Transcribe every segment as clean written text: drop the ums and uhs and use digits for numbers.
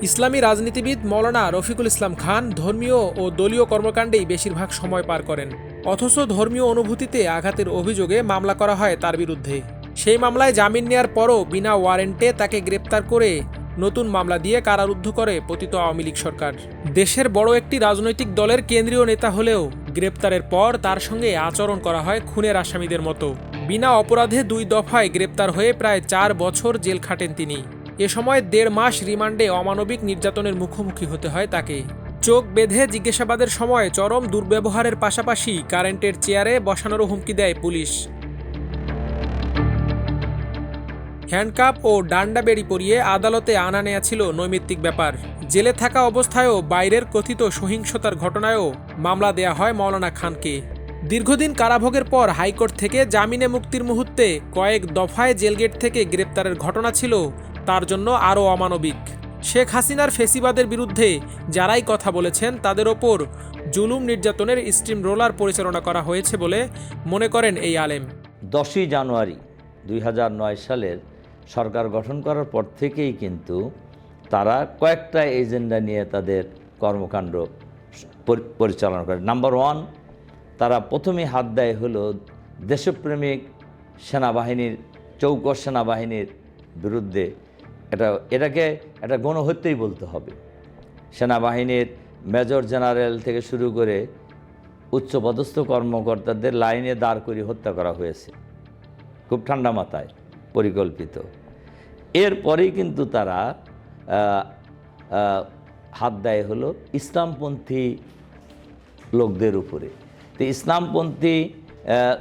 ইসলামী রাজনীতিবিদ মৌলানা রফিকুল ইসলাম খান ধর্মীয় ও দলীয় কর্মকাণ্ডেই বেশিরভাগ সময় পার করেন। অথচ ধর্মীয় অনুভূতিতে আঘাতের অভিযোগে মামলা করা হয় তার বিরুদ্ধে। সেই মামলায় জামিন নেয়ার পরও বিনা ওয়ারেন্টে তাকে গ্রেপ্তার করে নতুন মামলা দিয়ে কারারুদ্ধ করে পতিত আওয়ামী লীগ সরকার। দেশের বড় একটি রাজনৈতিক দলের কেন্দ্রীয় নেতা হলেও গ্রেপ্তারের পর তার সঙ্গে আচরণ করা হয় খুনের আসামিদের মতো। বিনা অপরাধে 2 দফায় গ্রেপ্তার হয়ে প্রায় 4 বছর জেল খাটেন তিনি। এ সময় 1.5 মাস রিমান্ডে অমানবিক নির্যাতনের মুখোমুখি হতে হয় তাকে। চোখ বেঁধে জিজ্ঞাসাবাদের সময় চরম দুর্ব্যবহারের পাশাপাশি কারেন্টের চেয়ারে বসানোরও হুমকি দেয় পুলিশ। হ্যান্ডকাপ ও ডান্ডা বেড়ি পরিয়ে আদালতে আনা নেয়া ছিল নৈমিত্তিক ব্যাপার। জেলে থাকা অবস্থায়ও বাইরের কথিত সহিংসতার ঘটনায়ও মামলা দেয়া হয় মৌলানা খানকে। দীর্ঘদিন কারাভোগের পর হাইকোর্ট থেকে জামিনে মুক্তির মুহূর্তে কয়েক দফায় জেলগেট থেকে গ্রেপ্তারের ঘটনা ছিল তার জন্য আরও অমানবিক। শেখ হাসিনার ফেসিবাদের বিরুদ্ধে যারাই কথা বলেছেন তাদের ওপর জুলুম নির্যাতনের স্টিম রোলার পরিচালনা করা হয়েছে বলে মনে করেন এই আলেম। 10ই জানুয়ারি 2009 সালের সরকার গঠন করার পর থেকেই কিন্তু তারা কয়েকটা এজেন্ডা নিয়ে তাদের কর্মকাণ্ড পরিচালনা করে। নাম্বার 1, তারা প্রথমেই হাত দেয় হলো দেশপ্রেমিক সেনাবাহিনীর, চৌকস সেনাবাহিনীর বিরুদ্ধে। এটাকে একটা গণহত্যাই বলতে হবে। সেনাবাহিনীর মেজর জেনারেল থেকে শুরু করে উচ্চপদস্থ কর্মকর্তাদের লাইনে দাঁড় করিয়ে হত্যা করা হয়েছে, খুব ঠান্ডা মাথায় পরিকল্পিত। এরপরেই কিন্তু তারা হাত দেয় হলো ইসলামপন্থী লোকদের উপরে। তো ইসলামপন্থী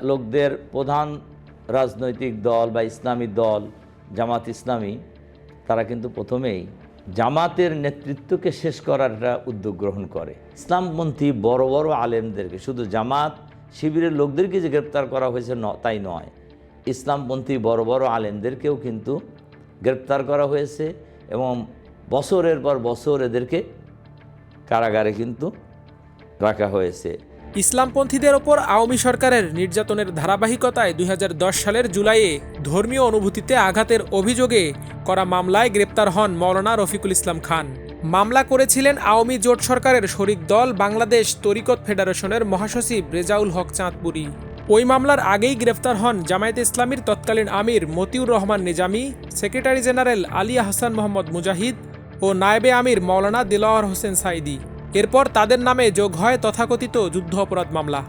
লোকদের প্রধান রাজনৈতিক দল বা ইসলামী দল জামাত ইসলামী, তারা কিন্তু প্রথমেই জামাতের নেতৃত্বকে শেষ করার একটা উদ্যোগ গ্রহণ করে। ইসলামপন্থী বড় বড় আলেমদেরকে, শুধু জামাত শিবিরের লোকদেরকে যে গ্রেপ্তার করা হয়েছে তাই নয়, ইসলামপন্থী বড় বড় আলেমদেরকেও কিন্তু গ্রেপ্তার করা হয়েছে এবং বছরের পর বছর এদেরকে কারাগারে কিন্তু রাখা হয়েছে। ইসলামপন্থীদের ওপর আওয়ামী সরকারের নির্যাতনের ধারাবাহিকতায় 2010 সালের জুলাইয়ে ধর্মীয় অনুভূতিতে আঘাতের অভিযোগে করা মামলায় গ্রেপ্তার হন মৌলানা রফিকুল ইসলাম খান। মামলা করেছিলেন আওয়ামী জোট সরকারের শরিক দল বাংলাদেশ তরিকত ফেডারেশনের মহাসচিব রেজাউল হক চাঁদপুরি। ওই মামলার আগেই গ্রেফতার হন জামায়াতে ইসলামীর তৎকালীন আমির মতিউর রহমান নিজামী, সেক্রেটারি জেনারেল আলী আহসান মোহাম্মদ মুজাহিদ ও নায়েবে আমির মৌলানা দিলওয়ার হোসেন সাইদি। এরপর তাদের নামে যোগ হয় তথাকথিত যুদ্ধ অপরাধ মামলা।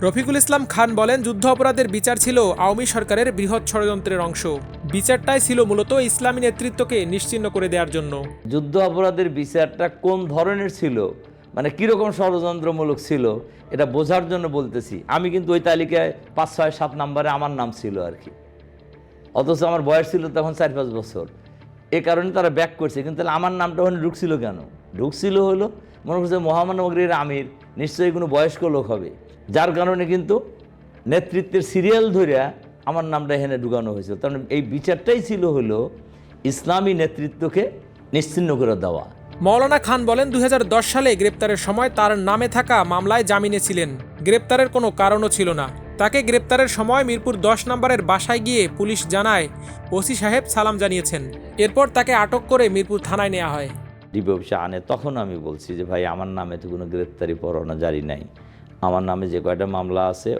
রফিকুল ইসলাম খান বলেন, যুদ্ধ অপরাধের বিচার ছিল আওয়ামী সরকারের বৃহৎ ষড়যন্ত্রের অংশ। বিচারটাই ছিল মূলত ইসলামী নেতৃত্বকে নিশ্চিহ্ন করে দেওয়ার জন্য। যুদ্ধ অপরাধের বিচারটা কোন ধরনের ছিল, মানে কীরকম ষড়যন্ত্রমূলক ছিল, এটা বোঝার জন্য বলতেছি। আমি কিন্তু ওই তালিকায় 5, 6, 7 নম্বরে আমার নাম ছিল আর কি, অথচ আমার বয়স ছিল তখন 4-5 বছর। এ কারণে তারা ব্যাক করছে। কিন্তু আমার নামটা ওখানে ঢুকছিল কেন? ঢুকছিল হলো মনে করছে মহানগরীর আমির নিশ্চয়ই কোনো বয়স্ক লোক হবে, যার কারণে কিন্তু নেতৃত্বের সিরিয়াল ধরে আমার নামটা এখানে ঢুকানো হয়েছিল। কারণ এই বিচারটাই ছিল হলো ইসলামী নেতৃত্বকে নিশ্চিহ্ন করে দেওয়া। মৌলানা খান বলেন, 2010 সালে গ্রেপ্তারের সময় তার নামে থাকা মামলায় জামিনে ছিলেন। গ্রেপ্তারের কোনো কারণও ছিল না। তাকে গ্রেপ্তারের সময় মিরপুর 10 নম্বরের বাসায় গিয়ে পুলিশ জানায় ওসি সাহেব সালাম জানিয়েছেন। এরপর তাকে আটক করে মিরপুর থানায় নেওয়া হয়। ডিবি অফিসে আনে, তখন আমি বলছি যে ভাই আমার নামে তো কোনো গ্রেপ্তারি পরোয়ানা জারি নাই, আমার নামে যে কয়টা মামলা আছে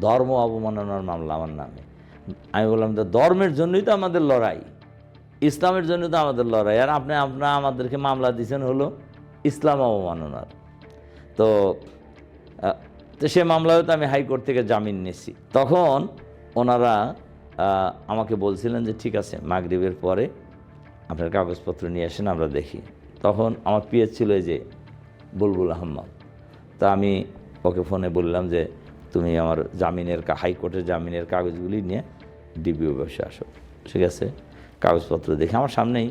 ধর্ম অবমাননার মামলা আমার নামে। আমি বললাম তো ধর্মের জন্যই তো আমাদের লড়াই, ইসলামের জন্য তো আমাদের লড়াই, আর আপনারা আমাদেরকে মামলা দিয়েছেন হলো ইসলাম অবমাননার। তো সে মামলায় তো আমি হাইকোর্ট থেকে জামিন নিয়েছি। তখন ওনারা আমাকে বলছিলেন যে ঠিক আছে, মাগরিবের পরে আপনার কাগজপত্র নিয়ে আসেন, আমরা দেখি। তখন আমার পিএস ছিল এই যে বুলবুল আহমদ। তা আমি ওকে ফোনে বললাম যে তুমি আমার হাইকোর্টের জামিনের কাগজগুলি নিয়ে ডিবি অফিসে আসো। ঠিক আছে, কাগজপত্র দেখে আমার সামনেই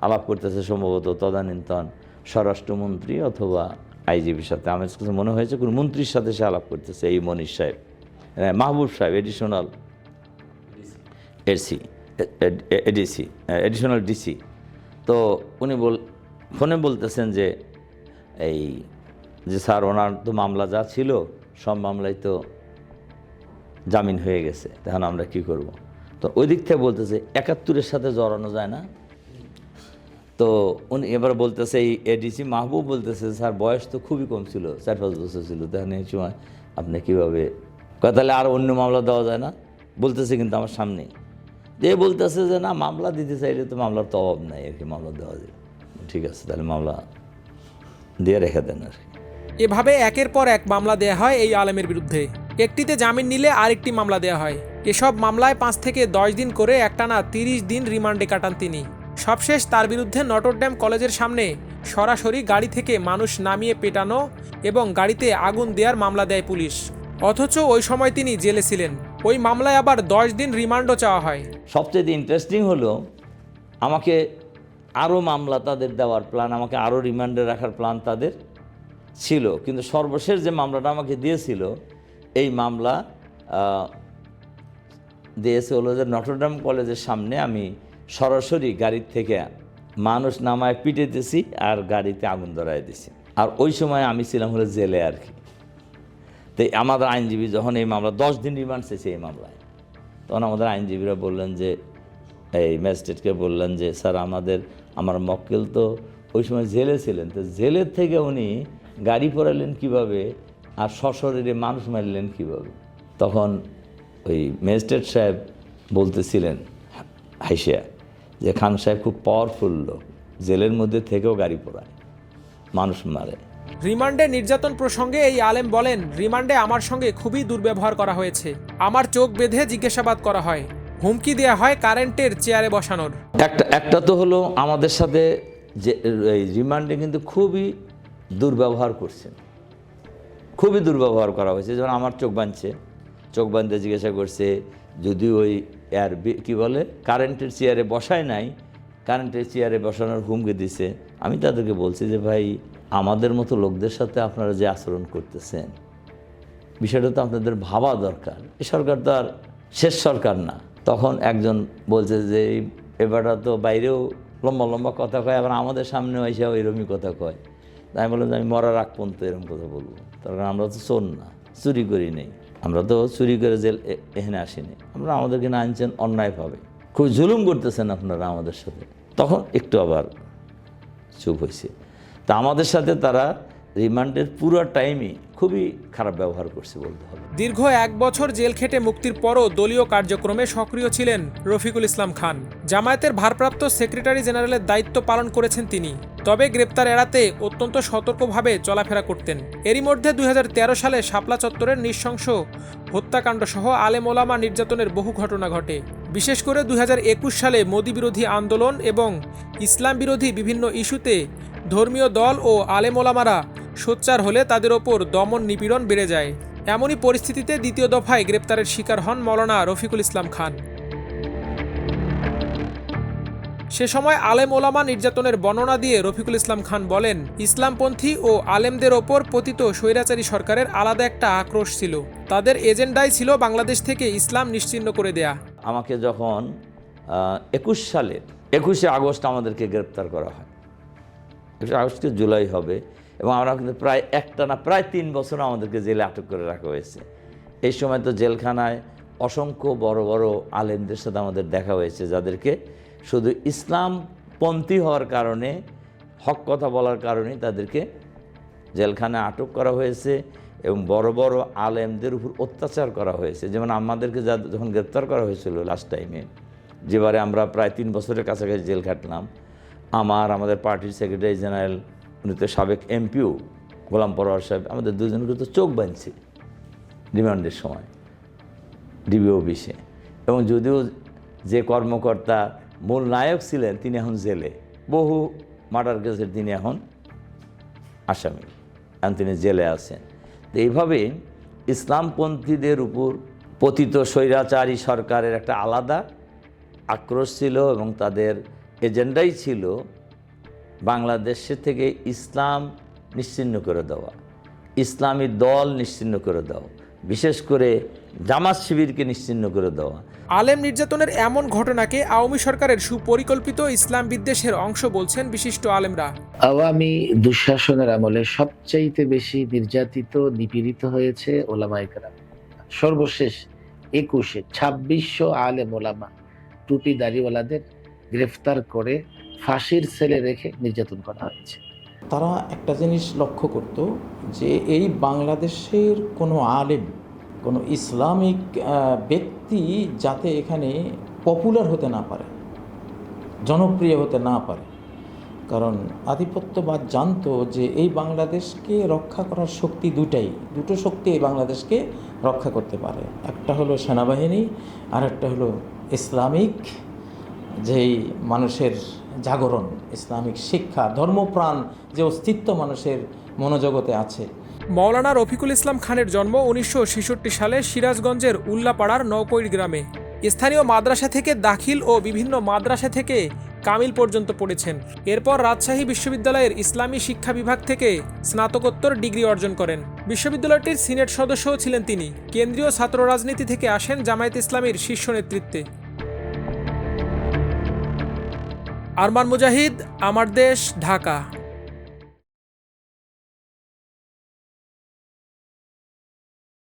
আলাপ করতেছে সম্ভবত তদানীন্তন স্বরাষ্ট্রমন্ত্রী অথবা আইজিপির সাথে। আমার কাছে মনে হয়েছে কোনো মন্ত্রীর সাথে সে আলাপ করতেছে, এই মনীষ সাহেব, মাহবুব সাহেব, এডিশনাল ডিসি। তো উনি ফোনে বলতেছেন যে স্যার ওনার তো মামলা যা ছিল সব মামলায় তো জামিন হয়ে গেছে, তখন আমরা কি করব? তো ওই দিক থেকে বলতেছে 71-এর সাথে জড়ানো যায় না। তো উনি এবার বলতেছে, এই এডিসি মাহবুব বলতেছে, স্যার বয়স তো খুবই কম ছিল, 4-5 বছর ছিল, তখন এই সময় আপনি কীভাবে, তাহলে আর অন্য মামলা দেওয়া যায় না বলতেছে, কিন্তু আমার সামনে যে বলতেছে যে না মামলা দিতে চাইলে তো মামলার তো অভাব নাই আর কি, মামলা দেওয়া যায়। ঠিক আছে, তাহলে মামলা দিয়ে রেখে দেন আর কি। এভাবে একের পর এক মামলা দেয়া হয় এই আলেমের বিরুদ্ধে। একটিতে জামিন নিলে আরেকটি মামলা দেয়া হয়। এসব মামলায় 5 থেকে 10 দিন করে একটানা 30 দিন রিমান্ডে কাটান তিনি। সবশেষ তার বিরুদ্ধে নটরডেম কলেজের সামনে সরাসরি গাড়ি থেকে মানুষ নামিয়ে পেটানো এবং গাড়িতে আগুন দেওয়ার মামলা দেয় পুলিশ। অথচ ওই সময় তিনি জেলে ছিলেন। ওই মামলায় আবার 10 দিন রিমান্ডও চাওয়া হয়। সবচেয়ে ইন্টারেস্টিং হলো, আমাকে আরও মামলা তাদের দেওয়ার প্ল্যান, আমাকে আরও রিমান্ডে রাখার প্ল্যান তাদের ছিল, কিন্তু সর্বশেষ যে মামলাটা আমাকে দিয়েছিল, এই মামলা দিয়েছে হলো যে নটরডেম কলেজের সামনে আমি সরাসরি গাড়ির থেকে মানুষ নামায় পিটেতেছি আর গাড়িতে আগুন ধরায় দিছি। আর ওই সময় আমি ছিলাম হলো জেলে আর কি। তো আমাদের আইনজীবী যখন এই মামলা 10 দিন রিমান্ড চেয়েছে এই মামলায়, তখন আমাদের আইনজীবীরা বললেন যে, এই ম্যাজিস্ট্রেটকে বললেন যে স্যার আমার মক্কেল তো ওই সময় জেলে ছিলেন, তো জেলের থেকে উনি গাড়ি পড়ালেন কিভাবে আর সশরীরে মানুষ মারলেন কিভাবে? তখন ওই ম্যাজিস্ট্রেট সাহেব বলতেছিলেন হাইসিয়া যে খান সাহেব খুব পাওয়ারফুল লোক, জেলের মধ্যে থেকেও গাড়ি পোড়ায়, মানুষ মারে। রিমান্ডে নির্যাতন প্রসঙ্গে এই আলেম বলেন, রিমান্ডে আমার সঙ্গে খুবই দুর্ব্যবহার করা হয়েছে। আমার চোখ বেঁধে জিজ্ঞাসাবাদ করা হয়, হুমকি দেওয়া হয় কারেন্টের চেয়ারে বসানোর। একটা তো হলো আমাদের সাথে যে এই রিমান্ডে কিন্তু খুবই দুর্ব্যবহার করছেন, খুবই দুর্ব্যবহার করা হয়েছে। যেমন আমার চোখ বাঁধতে জিজ্ঞাসা করছে, যদি ওই কি বলে কারেন্টের চেয়ারে বসায় নাই, কারেন্টের চেয়ারে বসানোর হুমকি দিছে। আমি তাদেরকে বলছি যে ভাই, আমাদের মতো লোকদের সাথে আপনারা যে আচরণ করতেছেন, বিষয়টা তো আপনাদের ভাবা দরকার। এই সরকার তো আর শেষ সরকার না। তখন একজন বলছে যে এবারটা তো বাইরেও লম্বা লম্বা কথা কয়, আবার আমাদের সামনেও এসে এরকমই কথা কয়। তাই আমি বললাম যে আমি মরার আগ পর্যন্ত এরকম কথা বলবো, তার কারণ আমরা তো চোর না, চুরি করি নেই, আমরা তো চুরি করে জেল এখানে আসিনি, আমরা আমাদেরকে না আনছেন অন্যায়ভাবে, খুব জুলুম করতেছেন আপনারা আমাদের সাথে। তখন একটু আবার চুপ হয়েছে। তা আমাদের সাথে তারা রিমান্ডের পুরো টাইমই খুবই খারাপ ব্যবহার করছে বলতে হবে। দীর্ঘ 1 বছর জেল খেটে মুক্তির পরও দলীয় কার্যক্রমে সক্রিয় ছিলেন রফিকুল ইসলাম খান। জামায়াতের ভারপ্রাপ্ত সেক্রেটারি জেনারেলের দায়িত্ব পালন করেছেন তিনি। তবে গ্রেপ্তার এড়াতে অত্যন্ত সতর্কভাবে চলাফেরা করতেন। এরই মধ্যে 2013 সালে শাপলা চত্বরের নৃশংস হত্যাকাণ্ড সহ আলেম ওলামা নির্যাতনের বহু ঘটনা ঘটে। বিশেষ করে 2021 সালে মোদি বিরোধী আন্দোলন এবং ইসলাম বিরোধী বিভিন্ন ইস্যুতে ধর্মীয় দল ও আলেম ওলামারা সোচ্চার হলে তাদের ওপর দমন নিপীড়ন বেড়ে যায়। এমনই পরিস্থিতিতে দ্বিতীয় দফায় গ্রেপ্তারের শিকার হন মৌলানা রফিকুল ইসলাম খান। সে সময় আলেম ওলামা নির্যাতনের বর্ণনা দিয়ে রফিকুল ইসলাম খান বলেন, ইসলামপন্থী ও আলেমদের ওপর পতিত স্বৈরাচারী সরকারের আলাদা একটা আক্রোশ ছিল। তাদের এজেন্ডাই ছিল বাংলাদেশ থেকে ইসলাম নিশ্চিহ্ন করে দেয়া। আমাকে যখন 21 সালের 21শে আগস্ট আমাদেরকে গ্রেপ্তার করা হয়, 21শে আগস্টকে জুলাই হবে, এবং আমরা কিন্তু প্রায় 3 বছর আমাদেরকে জেলে আটক করে রাখা হয়েছে। এই সময় তো জেলখানায় অসংখ্য বড় বড় আলেমদের সাথে আমাদের দেখা হয়েছে, যাদেরকে শুধু ইসলামপন্থী হওয়ার কারণে, হক কথা বলার কারণেই তাদেরকে জেলখানায় আটক করা হয়েছে এবং বড় বড় আলেমদের উপর অত্যাচার করা হয়েছে। যেমন আমাদেরকে যখন গ্রেপ্তার করা হয়েছিল লাস্ট টাইমে, যেবারে আমরা প্রায় 3 বছরের কাছাকাছি জেল খাটলাম, আমাদের পার্টির সেক্রেটারি জেনারেল, উনি তো সাবেক এমপিও গোলাম পরোয়ার সাহেব, আমাদের দুজনকে তো চোখ বাঁধছে রিমান্ডের সময় ডিবি অফিসে। এবং যদিও যে কর্মকর্তা মূল নায়ক ছিলেন তিনি এখন জেলে, বহু মার্ডার কেসের তিনি এখন আসামি, এখন তিনি জেলে আছেন। তো এইভাবে ইসলামপন্থীদের উপর পতিত স্বৈরাচারী সরকারের একটা আলাদা আক্রোশ ছিল এবং তাদের এজেন্ডাই ছিল বাংলাদেশে থেকে ইসলাম নিশ্চিহ্ন করে দেওয়া, ইসলামী দল নিশ্চিহ্ন করে দেওয়া, বিশেষ করে জামাত শিবিরকে নিশ্চিহ্ন করে দেওয়া। আলেম নির্যাতনের এমন ঘটনাকে আওয়ামী সরকারের সুপরিকল্পিত ইসলাম বিদ্বেষের অংশ বলছেন বিশিষ্ট আলেমরা। আওয়ামী দুঃশাসনের আমলে সবচাইতে বেশি নির্যাতিত নিপীড়িত হয়েছে ওলামায়ে কেরাম। সর্বশেষ 2021-এ 2600 আলেম ওলামা টুপি দাড়িওয়ালাদের গ্রেফতার করে ফাঁসির সেলে রেখে নির্যাতন করা হয়েছে। তারা একটা জিনিস লক্ষ্য করত যে এই বাংলাদেশের কোনো আলেম, কোনো ইসলামিক ব্যক্তি যাতে এখানে পপুলার হতে না পারে, জনপ্রিয় হতে না পারে। কারণ আধিপত্যবাদ জানতো যে এই বাংলাদেশকে রক্ষা করার শক্তি দুটো শক্তি এই বাংলাদেশকে রক্ষা করতে পারে। একটা হলো সেনাবাহিনী, আর একটা হলো ইসলামিক যেই মানুষের জাগরণ, ইসলামিক শিক্ষা, ধর্মপ্রাণ যে অস্তিত্ব মানুষের মনোজগতে আছে। মাওলানা রফিকুল ইসলাম খানের জন্ম 1966 সালে সিরাজগঞ্জের উল্লাপাড়ার নওকৈর গ্রামে। স্থানীয় মাদ্রাসা থেকে দাখিল ও বিভিন্ন মাদ্রাসা থেকে কামিল পর্যন্ত পড়েছেন। এরপর রাজশাহী বিশ্ববিদ্যালয়ের ইসলামী শিক্ষা বিভাগ থেকে স্নাতকোত্তর ডিগ্রি অর্জন করেন। বিশ্ববিদ্যালয়টির সিনেট সদস্যও ছিলেন তিনি। কেন্দ্রীয় ছাত্র রাজনীতি থেকে আসেন জামায়াত ইসলামীর শীর্ষ নেতৃত্বে। আরমান মুজাহিদ, আমার দেশ, ঢাকা।